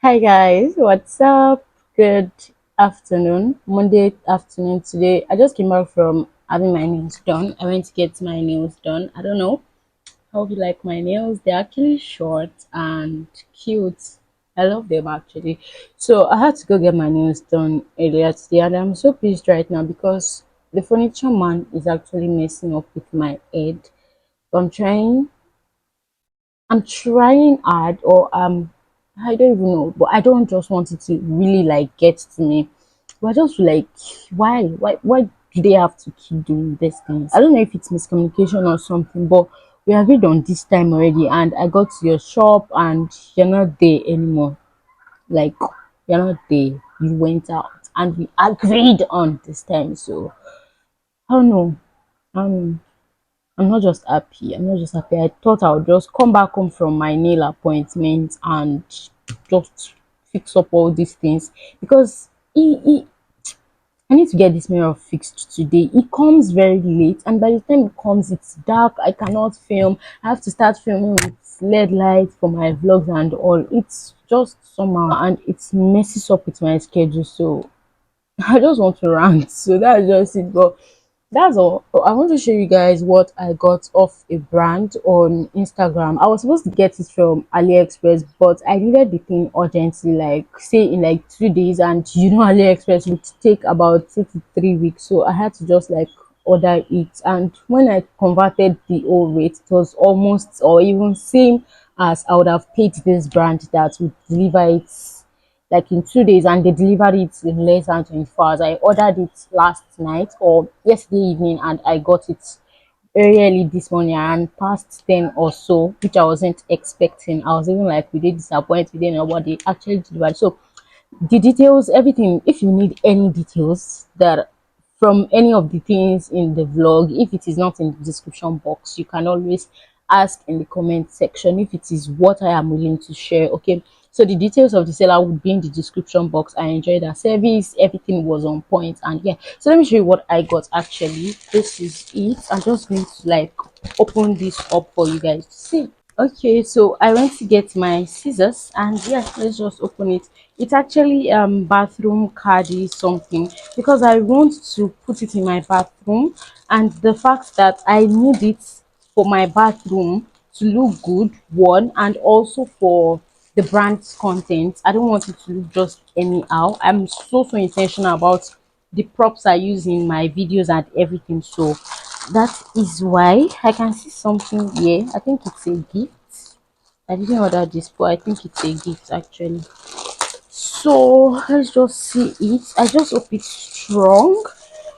Hi guys, what's up? Good afternoon, Monday afternoon today. I just came back from having my nails done. I went to get my nails done. I don't know how you like my nails. They're actually short and cute. I love them actually. So I had to go get my nails done earlier today, and I'm so pissed right now because the furniture man is actually messing up with my head. So I'm trying hard, or I don't even know, but I don't just want it to really like get to me. But I just feel like, why do they have to keep doing these things? I don't know if it's miscommunication or something, but we agreed on this time already, and I got to your shop, and you're not there anymore. Like, you're not there. You went out, and we agreed on this time. So I don't know. Um, I'm not just happy. I'm not just happy. I thought I would just come back home from my nail appointment and just fix up all these things because I need to get this mirror fixed today. It comes very late, and by the time it comes, it's dark. I cannot film. I have to start filming with LED lights for my vlogs and all. It's just somehow, and it messes up with my schedule. So I just want to rant. So that's just it. But that's all. I want to show you guys what I got off a brand on Instagram. I was supposed to get it from AliExpress, but I needed the thing urgently, like say in like 2 days, and AliExpress would take about 2 to 3 weeks. So I had to just like order it. And when I converted the old rate, it was almost or even same as I would have paid this brand that would deliver it like in 2 days, and they delivered it in less than 24 hours. I ordered it last night or yesterday evening, and I got it very early this morning and past 10 or so, which I wasn't expecting. I was even like, we did disappoint, we didn't know what they actually delivered. So the details, everything, if you need any details that from any of the things in the vlog, if it is not in the description box, you can always ask in the comment section if it is what I am willing to share. Okay, so the details of the seller would be in the description box. I enjoyed their service, everything was on point, and yeah, so let me show you what I got. Actually, this is it. I'm just going to like open this up for you guys to see. Okay, so I went to get my scissors, and yeah, let's just open it. It's actually bathroom caddy something, because I want to put it in my bathroom, and the fact that I need it for my bathroom to look good, one, and also for the brand's content. I don't want it to look just anyhow. I'm so intentional about the props I use in my videos and everything. So that is why I can see something here. I think it's a gift. I didn't order this, but I think it's a gift actually. So let's just see it. I just hope it's strong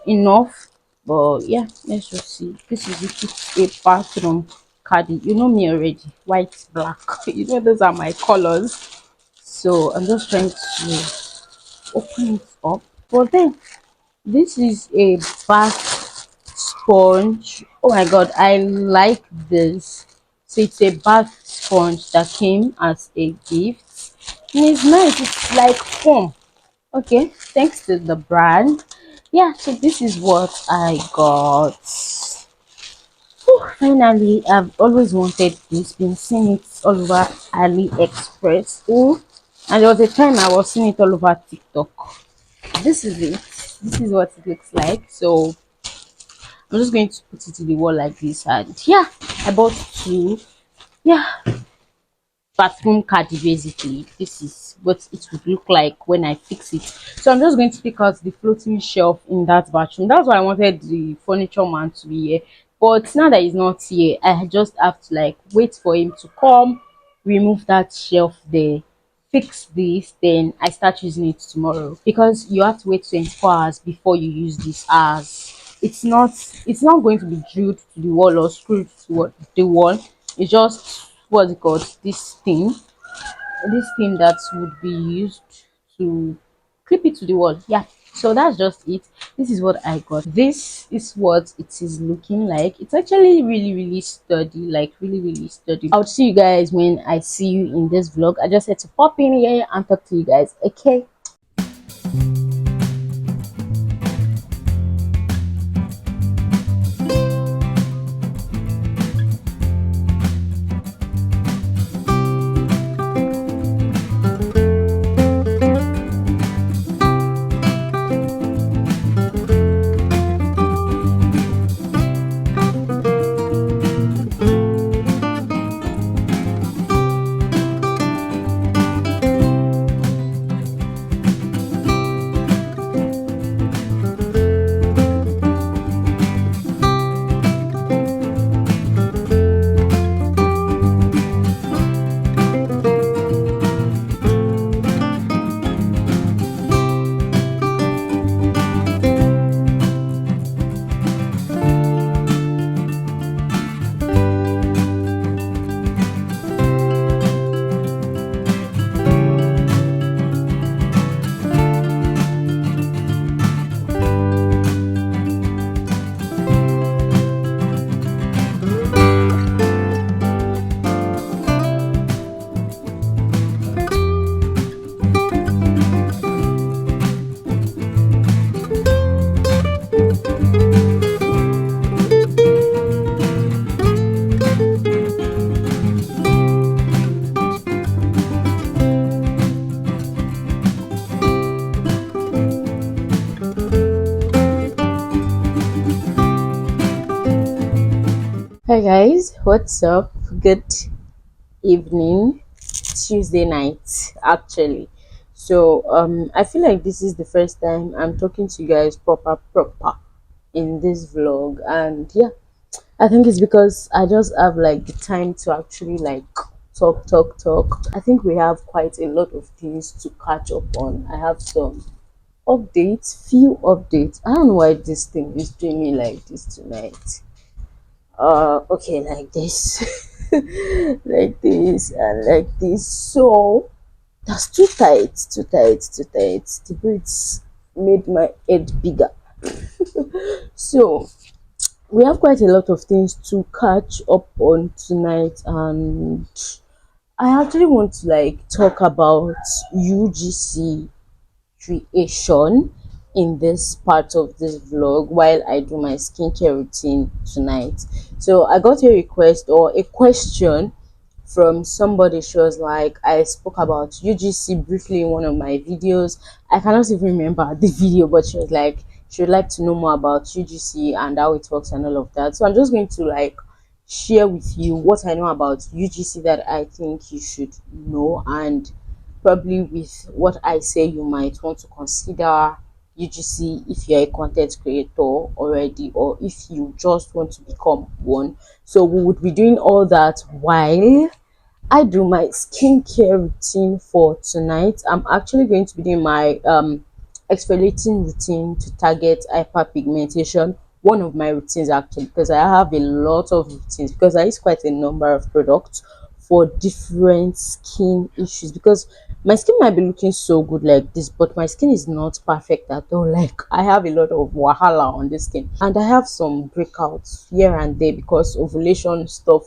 enough. But yeah, let's just see. This is it. It's a bathroom caddy. You know me already. White, black. You know those are my colors. So I'm just trying to open it up. But then this is a bath sponge. Oh my god, I like this. So it's a bath sponge that came as a gift. And it's nice, it's like foam. Okay, thanks to the brand. Yeah, so this is what I got. Whew, finally, I've always wanted this, been seeing it all over AliExpress. Oh, and there was a time I was seeing it all over TikTok. This is it. This is what it looks like. So I'm just going to put it to the wall like this, and yeah, I bought two. Yeah, bathroom caddy. Basically, this is what it would look like when I fix it. So I'm just going to pick out the floating shelf in that bathroom. That's why I wanted the furniture man to be here, but now that he's not here, I just have to like wait for him to come, remove that shelf there, fix this, then I start using it tomorrow, because you have to wait 24 hours before you use this, as it's not going to be drilled to the wall or screwed to the wall. It's just what's it called, this thing that would be used to clip it to the wall. Yeah, so that's just it. This is what I got. This is what it is looking like. It's actually really sturdy, like really sturdy. I'll see you guys when I see you in this vlog. I just had to pop in here and talk to you guys. Okay. Hi guys, what's up? Good evening, Tuesday night actually. I feel like this is the first time I'm talking to you guys proper in this vlog, and yeah, I think it's because I just have like the time to actually like talk. I think we have quite a lot of things to catch up on. I have some few updates. I don't know why this thing is doing me like this tonight. Okay, like this. Like this and like this. So that's too tight. The braids made my head bigger. So we have quite a lot of things to catch up on tonight, and I actually want to like talk about UGC creation in this part of this vlog while I do my skincare routine tonight. So I got a request or a question from somebody. She was like, I spoke about UGC briefly in one of my videos. I cannot even remember the video, but she was like, she would like to know more about UGC and how it works and all of that. So I'm just going to like share with you what I know about UGC that I think you should know, and probably with what I say you might want to consider UGC if you're a content creator already, or if you just want to become one. So we would be doing all that while I do my skincare routine for tonight. I'm actually going to be doing my exfoliating routine to target hyperpigmentation. One of my routines actually, because I have a lot of routines, because I use quite a number of products for different skin issues, because my skin might be looking so good like this, but my skin is not perfect at all. Like, I have a lot of wahala on the skin, and I have some breakouts here and there because ovulation stuff,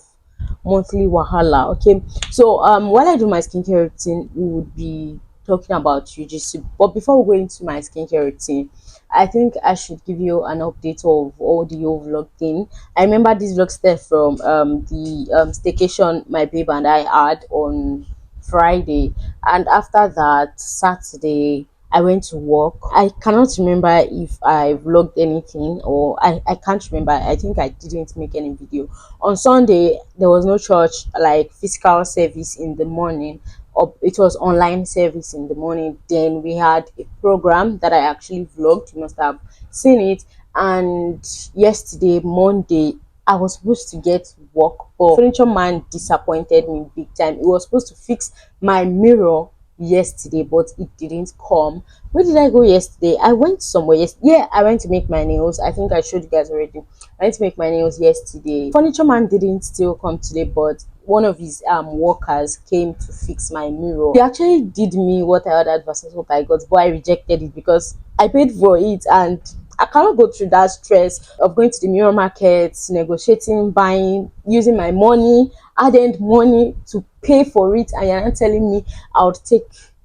monthly wahala. Okay, so while I do my skincare routine, we would be talking about UGC. But before we go into my skincare routine, I think I should give you an update of all the old vlog thing. I remember this vlog stuff from the staycation my babe and I had on Friday, and after that Saturday I went to work. I cannot remember if I vlogged anything, or I can't remember. I think I didn't make any video. On Sunday, there was no church, like physical service in the morning. Or it was online service in the morning. Then we had a program that I actually vlogged. You must have seen it. And yesterday, Monday, I was supposed to get work, but furniture man disappointed me big time. It was supposed to fix my mirror yesterday, but it didn't come. Where did I go yesterday? I went somewhere. Yes, yeah, I went to make my nails. I think I showed you guys already. I went to make my nails yesterday. Furniture man didn't still come today, but one of his workers came to fix my mirror. He actually did me what I ordered versus what I got, but I rejected it because I paid for it, and I cannot go through that stress of going to the mirror market, negotiating, buying, using my money, hard-earned money to pay for it, and you're not telling me I would take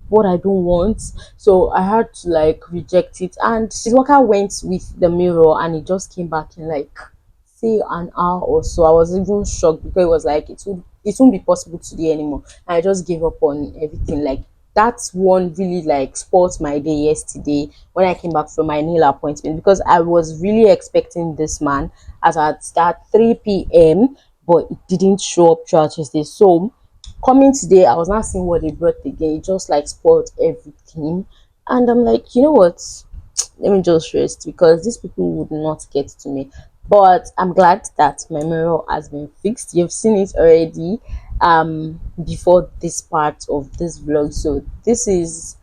what I don't want. So I had to like reject it. And his worker went with the mirror, and he just came back in like say an hour or so. I was even shocked because it was like it won't be possible today anymore. And I just gave up on everything. Like, that's one really like spoiled my day yesterday when I came back from my nail appointment, because I was really expecting this man at that 3 p.m., but it didn't show up throughout Tuesday. So coming today, I was not seeing what they brought again. It just like spoiled everything. And I'm like, you know what? Let me just rest, because these people would not get to me. But I'm glad that my mirror has been fixed. You've seen it already before this part of this vlog. So this is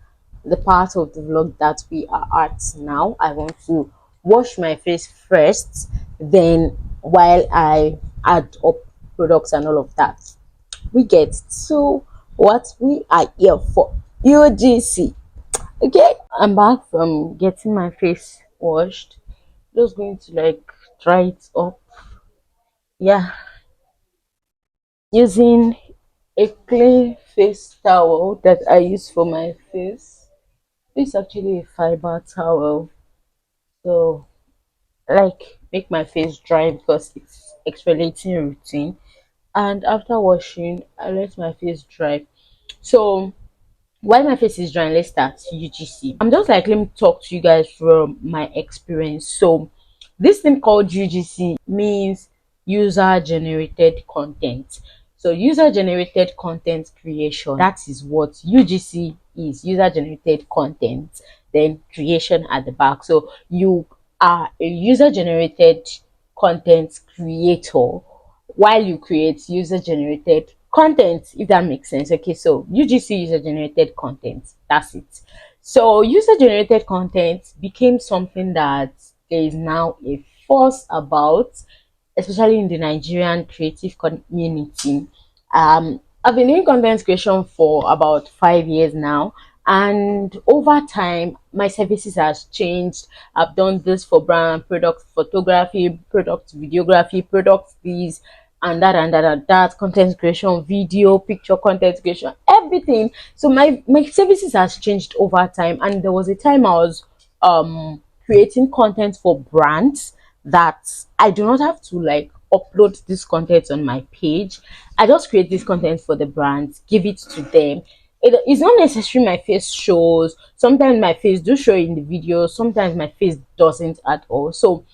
the part of the vlog that we are at now. I want to wash my face first, then while I add up products and all of that, we get to what we are here for. UGC. Okay, I'm back from getting my face washed. Just going to like dry it up. Yeah, using a clean face towel that I use for my face. This is actually a fiber towel. So like make my face dry because it's exfoliating routine. And after washing, I let my face dry. So while my face is drying, let's start UGC. I'm just like, let me talk to you guys from my experience. So this thing called UGC means user generated content. So user generated content creation, that is what UGC is, user generated content, then creation at the back. So you are a user generated content creator while you create user generated content, if that makes sense. Okay, so UGC, user generated content, that's it. So user generated content became something that there is now a fuss about, especially in the Nigerian creative community. I've been doing content creation for about 5 years now, and over time, my services has changed. I've done this for brand, product photography, product videography, product this and that, content creation, video, picture content creation, everything. So my services has changed over time, and there was a time I was creating content for brands that I do not have to like upload this content on my page. I just create this content for the brands, give it to them. It is not necessary my face shows. Sometimes my face do show in the video, sometimes my face doesn't at all. So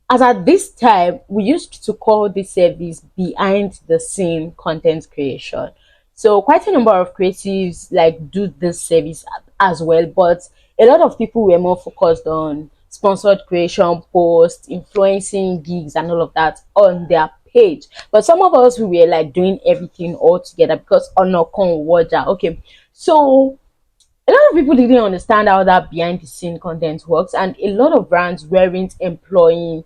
as at this time, we used to call this service behind the scene content creation. So quite a number of creatives like do this service as well, but a lot of people were more focused on sponsored creation, posts, influencing gigs, and all of that on their page. But some of us, we were like doing everything all together because on our water. Okay, so a lot of people didn't understand how that behind the scene content works, and a lot of brands weren't employing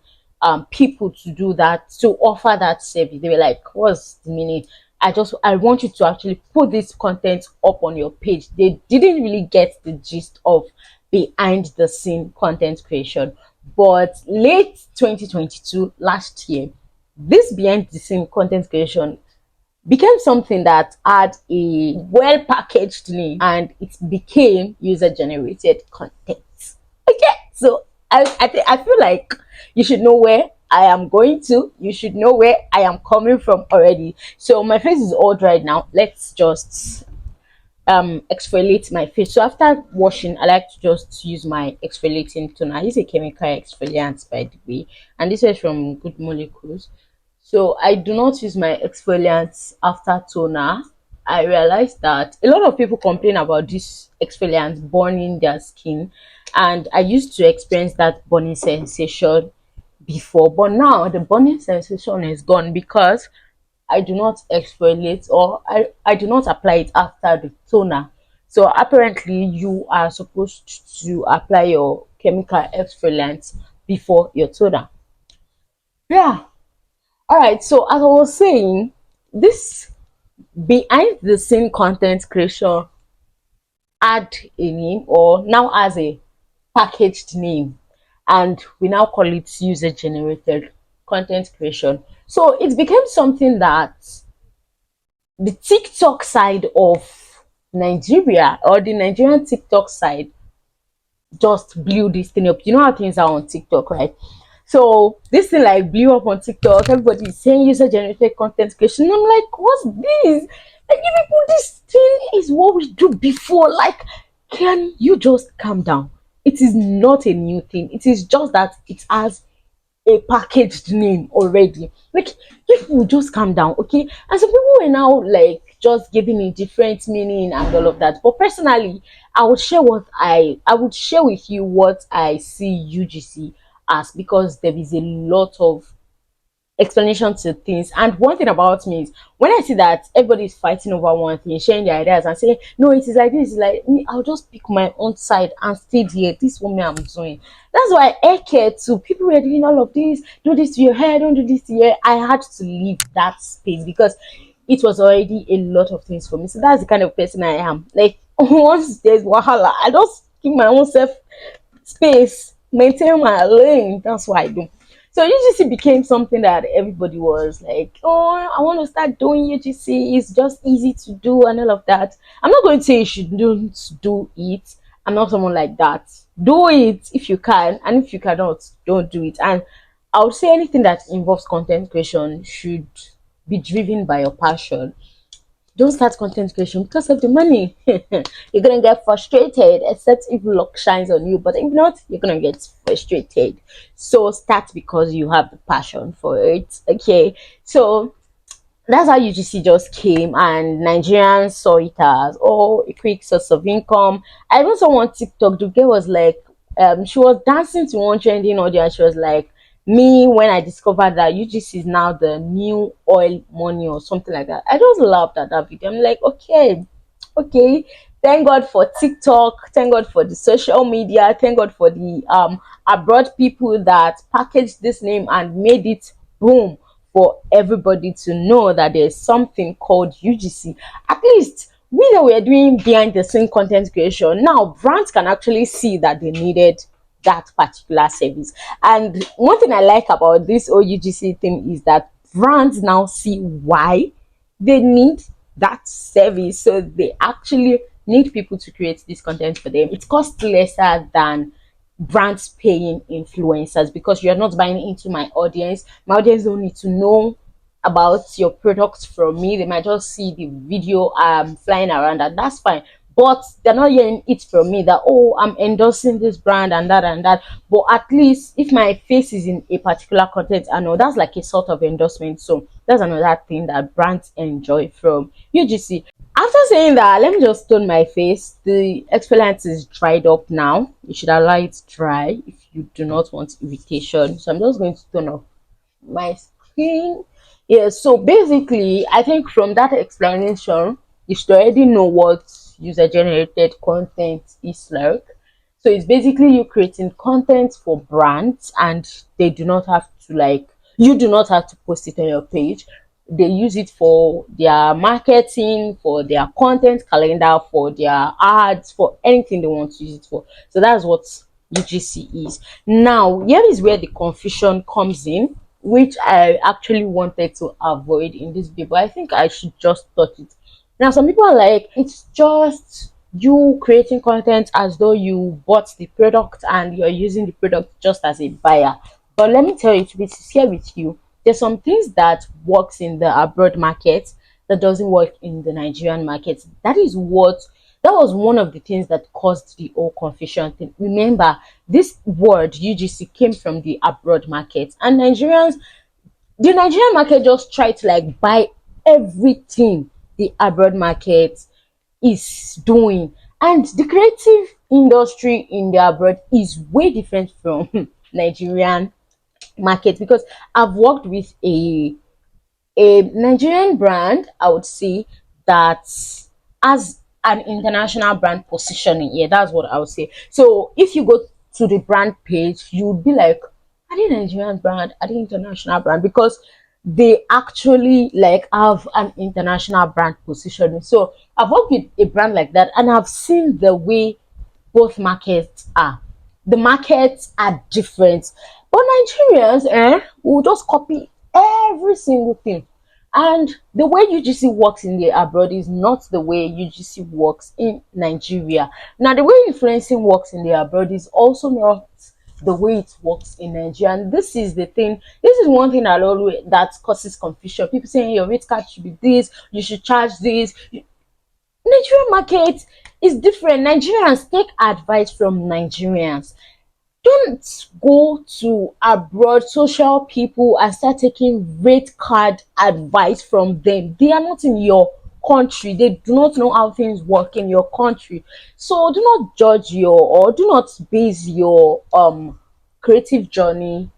people to do that, to offer that service. They were like, what's the meaning? I want you to actually put this content up on your page. They didn't really get the gist of behind the scene content creation. But late 2022, last year, this behind the scene content creation became something that had a well packaged name, and it became user generated content. Okay, so I feel like you should know where I am going to, you should know where I am coming from already. So my face is all dried now. Let's just exfoliate my face. So after washing, I like to just use my exfoliating toner. I use a chemical exfoliant, by the way, and this is from Good Molecules. So I do not use my exfoliants after toner. I realized that a lot of people complain about this exfoliant burning their skin, and I used to experience that burning sensation before, but now the burning sensation is gone because I do not exfoliate, or I do not apply it after the toner. So apparently you are supposed to apply your chemical exfoliant before your toner. Yeah. All right. So as I was saying, this behind the scene content creation had a name, or now has a packaged name, and we now call it user generated content creation. So it became something that the TikTok side of Nigeria, or the Nigerian TikTok side, just blew this thing up. You know how things are on TikTok, right? So this thing like blew up on TikTok. Everybody is saying user generated content creation. I'm like, what's this? Like, you people, this thing is what we do before. Like, can you just calm down? It is not a new thing. It is just that it has a packaged name already. Like, if we just calm down, okay? And some people were now like just giving it different meaning and all of that. But personally, I would share with you what I see UGC as, because there is a lot of explanation to things. And one thing about me is, when I see that everybody is fighting over one thing, sharing their ideas and saying, no, it is like this, it's like me, I'll just pick my own side and stay there. This is what me I'm doing. That's why I care to people who are doing all of this, do this to your hair, don't do this to your hair. I had to leave that space because it was already a lot of things for me. So that's the kind of person I am. Like, once there's wahala, I just keep my own self space, maintain my lane. That's what I do. So UGC became something that everybody was like, oh, I want to start doing UGC. It's just easy to do and all of that. I'm not going to say you shouldn't do it. I'm not someone like that. Do it if you can, and if you cannot, don't do it. And I would say anything that involves content creation should be driven by your passion. don't start content creation because of the money. You're gonna get frustrated, except if luck shines on you. But if not, you're gonna get frustrated. So start because you have the passion for it. Okay. So that's how UGC just came, and Nigerians saw it as, oh, a quick source of income. I even saw one TikTok. The girl was like, she was dancing to one trending audio, and she was like, me when I discovered that UGC is now the new oil money or something like that. I just laughed at that video. I'm like, okay, okay, thank God for TikTok, thank God for the social media, thank God for the abroad people that packaged this name and made it boom for everybody to know that there's something called UGC. At least we that were doing behind the scene content creation, now brands can actually see that they needed that particular service. And one thing I like about this OUGC thing is that brands now see why they need that service. So they actually need people to create this content for them. It costs lesser than brands paying influencers, because you're not buying into my audience. My audience don't need to know about your product from me. They might just see the video flying around, and that's fine. But they're not hearing it from me that, oh, I'm endorsing this brand and that and that. But at least if my face is in a particular content, I know that's like a sort of endorsement. So that's another thing that brands enjoy from UGC. After saying that, let me just tone my face. The exfoliant is dried up now. You should allow it dry if you do not want irritation. So I'm just going to turn off my screen. Yeah, so basically, I think from that explanation, you should already know what user generated content is like. So it's basically you creating content for brands, and they do not have to, like, you do not have to post it on your page. They use it for their marketing, for their content calendar, for their ads, for anything they want to use it for. So that's what UGC is. Now, here is where the confusion comes in, which I actually wanted to avoid in this video, but I think I should just touch it. Now, some people are like, it's just you creating content as though you bought the product and you're using the product just as a buyer. But let me tell you, to be sincere with you, there's some things that works in the abroad market that doesn't work in the Nigerian market. That was one of the things that caused the whole confusion thing. Remember, this word UGC came from the abroad market, and the Nigerian market just tried to like buy everything the abroad market is doing. And the creative industry in the abroad is way different from Nigerian market, because I've worked with a Nigerian brand, I would say, that has an international brand positioning. Yeah, that's what I would say. So if you go to the brand page, you would be like, are they Nigerian brand? Are they international brand? Because they actually like have an international brand positioning. So I've worked with a brand like that, and I've seen the way both markets are. The markets are different. But Nigerians will just copy every single thing. And the way UGC works in the abroad is not the way UGC works in Nigeria. Now, the way influencing works in the abroad is also not the way it works in Nigeria. And this is the thing. This is one thing that causes confusion. People saying your rate card should be this, you should charge this. Nigerian market is different. Nigerians, take advice from Nigerians. Don't go to abroad social people and start taking rate card advice from them. They are not in your country. They do not know how things work in your country. So do not judge or do not base your creative journey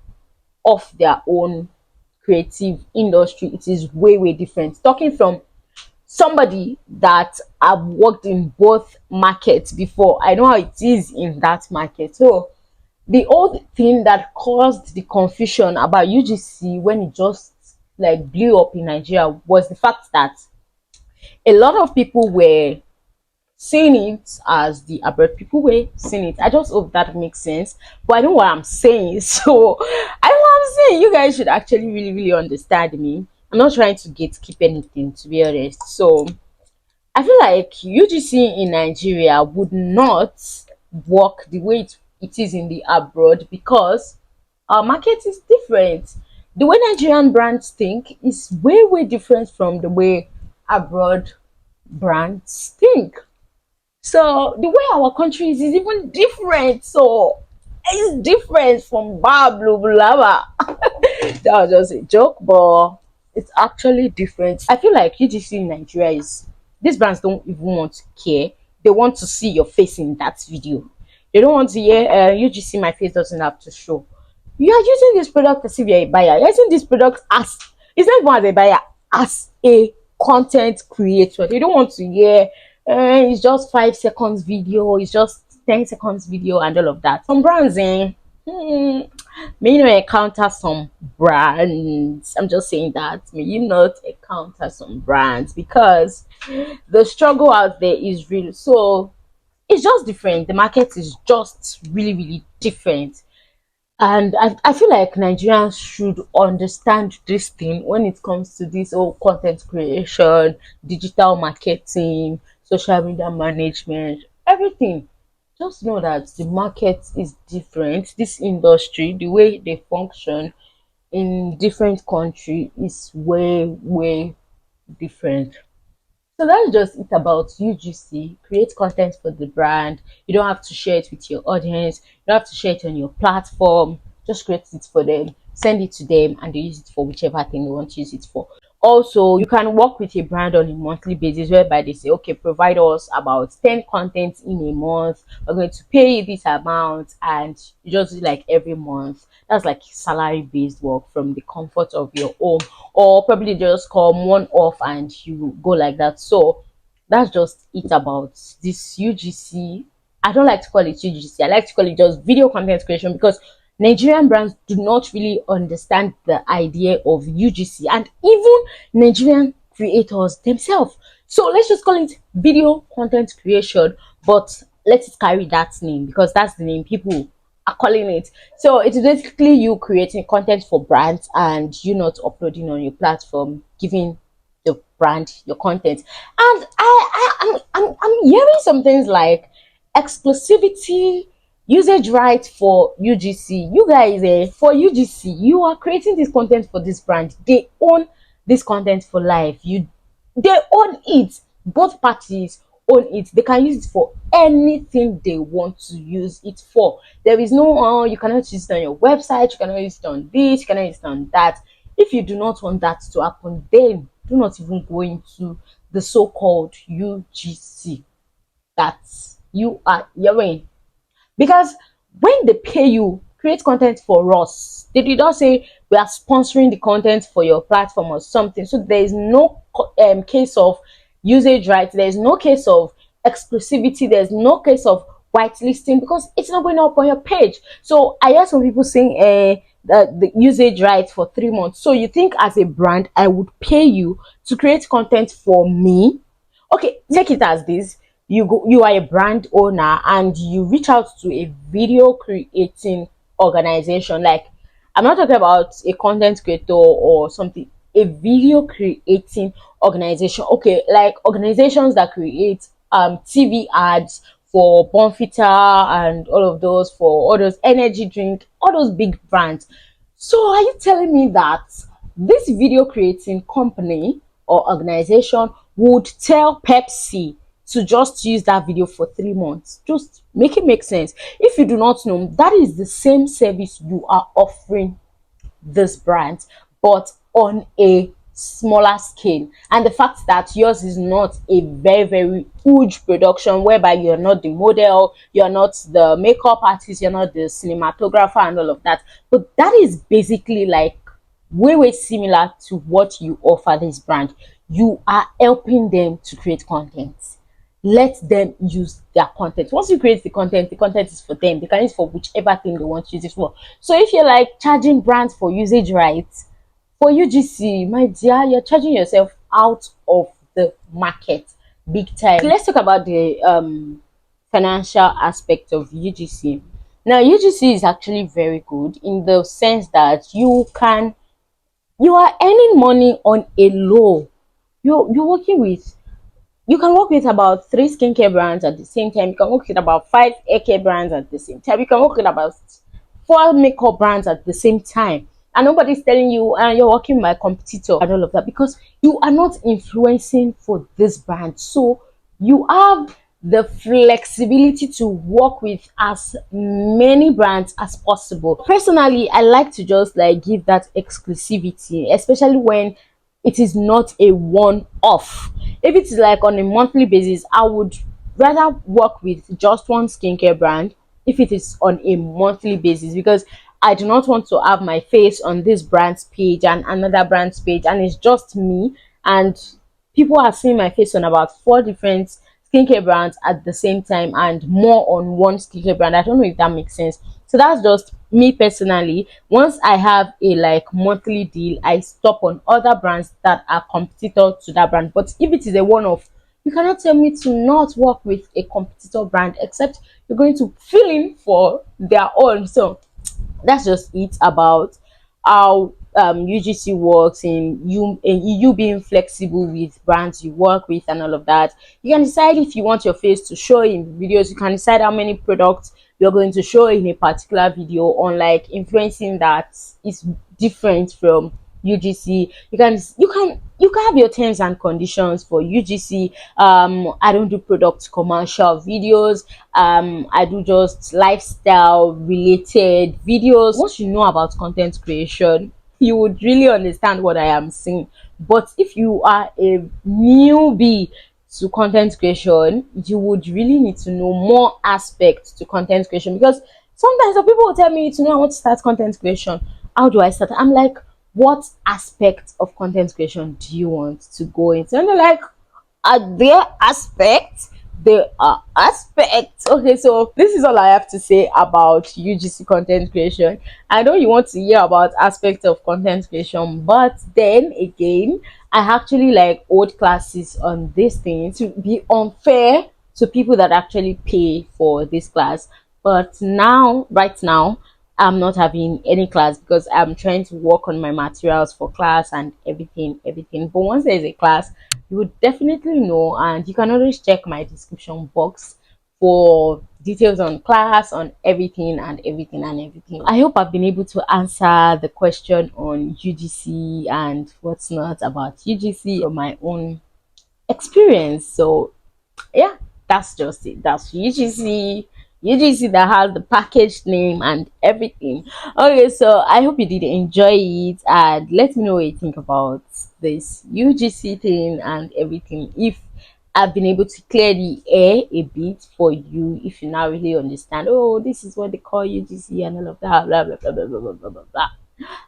off their own creative industry. It is way different. Talking from somebody that I've worked in both markets before, I know how it is in that market. So the old thing that caused the confusion about UGC when it just like blew up in Nigeria was the fact that a lot of people were seeing it as the abroad people were seeing it. I just hope that makes sense. But I know what I'm saying. So I know what I'm saying. You guys should actually really understand me. I'm not trying to gatekeep anything, to be honest. So I feel like UGC in Nigeria would not work the way it is in the abroad, because our market is different. The way Nigerian brands think is way different from the way abroad brands think. So the way our country is even different. So it's different from blah blah blah blah. That was just a joke, but it's actually different. I feel like UGC in Nigeria is, these brands don't even want to care. They want to see your face in that video. They don't want to hear UGC my face doesn't have to show. You are using this product as if you're a buyer. You're using this product as, it's not even as a buyer, as a content creator. They don't want to hear it's just 5 seconds video, it's just 10 seconds video and all of that. Some brands may you not encounter some brands. I'm just saying that. May you not encounter some brands because the struggle out there is real. So it's just different. The market is just really, really different. And I feel like Nigerians should understand this thing when it comes to this whole content creation, digital marketing, social media management, everything. Just know that the market is different. This industry, the way they function in different country is way, way different. So that's just it about UGC. Create content for the brand. You don't have to share it with your audience. You don't have to share it on your platform. Just create it for them, send it to them, and they use it for whichever thing they want to use it for. Also, you can work with a brand on a monthly basis whereby they say, okay, provide us about 10 contents in a month. We're going to pay you this amount, and you just do like every month. That's like salary based work from the comfort of your home, or probably just come one off and you go like that. So that's just it about this UGC. I don't like to call it UGC. I like to call it just video content creation because Nigerian brands do not really understand the idea of UGC and even Nigerian creators themselves. So let's just call it video content creation, but let it carry that name because that's the name people are calling it. So it's basically you creating content for brands and you not uploading on your platform, giving the brand your content. And I'm hearing some things like exclusivity, usage right for UGC. You guys, for UGC, you are creating this content for this brand. They own this content for life. They own it. Both parties own it. They can use it for anything they want to use it for. There is no you cannot use it on your website, you cannot use it on this, you cannot use it on that. If you do not want that to happen, then do not even go into the so-called UGC that you are hearing. Because when they pay you, create content for us, they did not say we are sponsoring the content for your platform or something. So there is no case of usage rights, there is no case of exclusivity, there's no case of whitelisting because it's not going up on your page. So I hear some people saying the usage rights for 3 months. So you think as a brand I would pay you to create content for me? Okay, take it as this. You are a brand owner and you reach out to a video creating organization. Like, I'm not talking about a content creator or something, a video creating organization. Okay, like organizations that create TV ads for Bonfita and all of those, for all those energy drink, all those big brands. So are you telling me that this video creating company or organization would tell Pepsi to just use that video for 3 months? Just make it make sense. If you do not know, that is the same service you are offering this brand, but on a smaller scale. And the fact that yours is not a very, very huge production whereby you're not the model, you're not the makeup artist, you're not the cinematographer and all of that, but that is basically like way, way similar to what you offer this brand. You are helping them to create content. Let them use their content. Once you create the content is for them. They can use it for whichever thing they want to use it for. So if you're like charging brands for usage rights for UGC, my dear, you're charging yourself out of the market big time. So let's talk about the financial aspect of UGC. Now UGC is actually very good in the sense that you are earning money on a low. You're working with, you can work with about 3 skincare brands at the same time. You can work with about 5 haircare brands at the same time. You can work with about 4 makeup brands at the same time. and nobody's telling you and you're working with my competitor and all of that, because you are not influencing for this brand. So you have the flexibility to work with as many brands as possible. Personally, I like to just like give that exclusivity, especially when it is not a one off. If it's like on a monthly basis, I would rather work with just one skincare brand if it is on a monthly basis, because I do not want to have my face on this brand's page and another brand's page and it's just me, and people are seeing my face on about four different skincare brands at the same time and more on one skincare brand. I don't know if that makes sense. So that's just me personally. Once I have a like monthly deal, I stop on other brands that are competitor to that brand. But if it is a one-off, you cannot tell me to not work with a competitor brand, except you're going to fill in for their own. So that's just it about how UGC works, in you being flexible with brands you work with and all of that. You can decide if you want your face to show in videos. You can decide how many products you're going to show in a particular video, unlike influencing that is different from UGC. You can have your terms and conditions for UGC. I don't do product commercial videos. I do just lifestyle related videos. Once you know about content creation, you would really understand what I am saying. But if you are a newbie to content creation, you would really need to know more aspects to content creation, because sometimes some people will tell me, to know, I want to start content creation. How do I start? I'm like, what aspect of content creation do you want to go into? And they're like, are there aspects? There are aspects. Okay, so this is all I have to say about UGC content creation. I know you want to hear about aspects of content creation, but then again, I actually like old classes on this thing to be unfair to people that actually pay for this class. But now, right now, I'm not having any class because I'm trying to work on my materials for class and everything. But once there is a class, you would definitely know, and you can always check my description box for details on class, on everything. I hope I've been able to answer the question on UGC and what's not about UGC from my own experience. So yeah, that's just it. That's UGC that has the packaged name and everything. Okay, so I hope you did enjoy it, and let me know what you think about this UGC thing and everything. If I've been able to clear the air a bit for you, if you now really understand, oh, this is what they call UGC and all of that, blah blah blah blah blah blah blah blah blah.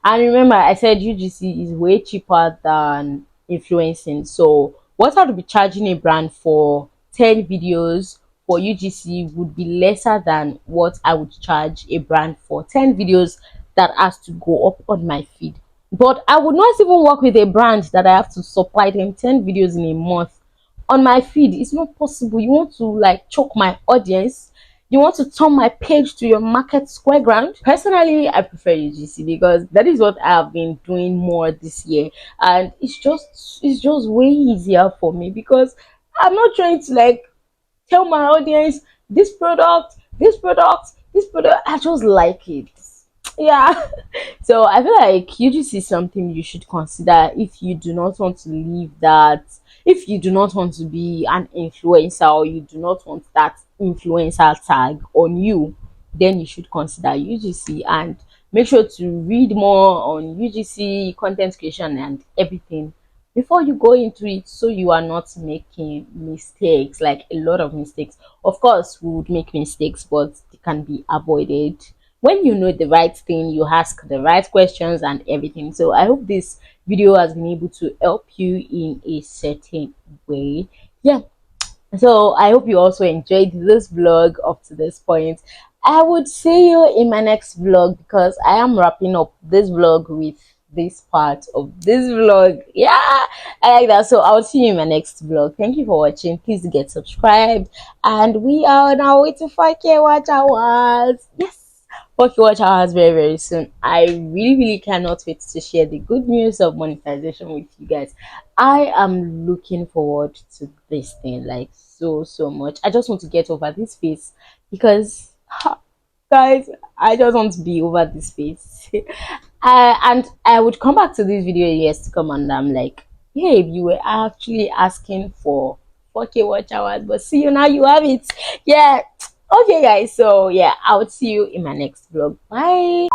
And remember, I said UGC is way cheaper than influencing. So what I would be charging a brand for 10 videos for UGC would be lesser than what I would charge a brand for 10 videos that has to go up on my feed. But I would not even work with a brand that I have to supply them 10 videos in a month on my feed. It's not possible. You want to like choke my audience, you want to turn my page to your market square ground. Personally, I prefer UGC because that is what I have been doing more this year, and it's just way easier for me, because I'm not trying to like tell my audience this product. I just like it. Yeah. So I feel like UGC is something you should consider if you do not want to leave that, if you do not want to be an influencer, or you do not want that influencer tag on you, then you should consider UGC, and make sure to read more on UGC content creation and everything before you go into it, so you are not making mistakes, like a lot of mistakes. Of course we would make mistakes, but they can be avoided when you know the right thing, you ask the right questions and everything. So I hope this video has been able to help you in a certain way. Yeah, so I hope you also enjoyed this vlog up to this point. I would see you in my next vlog, because I am wrapping up this vlog with this part of this vlog. Yeah, I like that. So I'll see you in my next vlog. Thank you for watching. Please get subscribed, and we are now waiting for K Watch Awards. Yes, for K Watch Awards very soon. I really cannot wait to share the good news of monetization with you guys. I am looking forward to this thing like so much. I just want to get over this phase, because guys, I just want to be over this phase. And I would come back to this video in years to come, and I'm like, hey, you were actually asking for 4K watch hours, but see you now, you have it. Yeah. Okay, guys. So yeah, I'll see you in my next vlog. Bye.